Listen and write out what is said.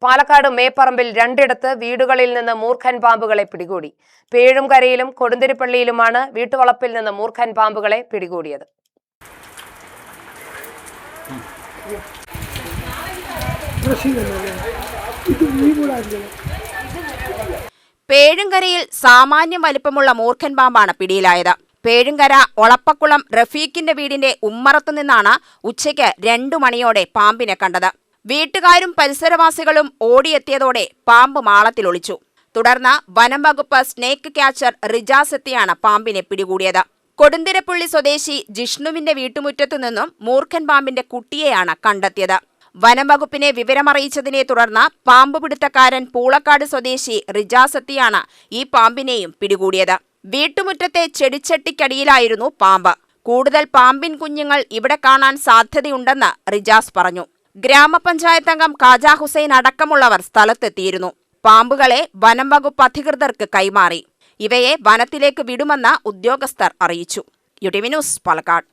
പാലക്കാട് മേപ്പറമ്പിൽ രണ്ടിടത്ത് വീടുകളിൽ നിന്ന് മൂർഖൻ പാമ്പുകളെ പിടികൂടി. പേഴുംകരയിലും കൊടുന്തിരിപ്പള്ളിയിലുമാണ് വീട്ടുവളപ്പിൽ നിന്ന് മൂർഖൻ പാമ്പുകളെ പിടികൂടിയത്. പേഴുംകരയിൽ സാമാന്യം വലിപ്പമുള്ള മൂർഖൻ പാമ്പാണ് പിടിയിലായത്. പേഴുംകര ഒളപ്പക്കുളം റഫീഖിന്റെ വീടിന്റെ ഉമ്മറത്തു നിന്നാണ് ഉച്ചയ്ക്ക് 2 മണിയോടെ പാമ്പിനെ കണ്ടത്. വീട്ടുകാരും പരിസരവാസികളും ഓടിയെത്തിയതോടെ പാമ്പ് മാളത്തിലൊളിച്ചു. തുടർന്ന് വനം വകുപ്പ് സ്നേക്ക് ക്യാച്ചർ റിജാസ് എത്തിയാണ് പാമ്പിനെ പിടികൂടിയത്. കൊടുന്തിരപ്പള്ളി സ്വദേശി ജിഷ്ണുവിന്റെ വീട്ടുമുറ്റത്തു നിന്നും മൂർഖൻ പാമ്പിന്റെ കുട്ടിയെയാണ് കണ്ടെത്തിയത്. വനം വകുപ്പിനെ വിവരമറിയിച്ചതിനെ തുടർന്ന് പാമ്പ് പിടുത്തക്കാരൻ പൂളക്കാട് സ്വദേശി റിജാസ് എത്തിയാണ് ഈ പാമ്പിനെയും പിടികൂടിയത്. വീട്ടുമുറ്റത്തെ ചെടിച്ചട്ടിക്കടിയിലായിരുന്നു പാമ്പ്. കൂടുതൽ പാമ്പിൻ കുഞ്ഞുങ്ങൾ ഇവിടെ കാണാൻ സാധ്യതയുണ്ടെന്ന് റിജാസ് പറഞ്ഞു. ഗ്രാമപഞ്ചായത്ത് അംഗം കാജ ഹുസൈൻ അടക്കമുള്ളവർ സ്ഥലത്തെത്തിയിരുന്നു. പാമ്പുകളെ വനം വകുപ്പ് അധികൃതർക്ക് കൈമാറി. ഇവയെ വനത്തിലേക്ക് വിടുമെന്ന് ഉദ്യോഗസ്ഥർ അറിയിച്ചു. UTV news, Palakkad.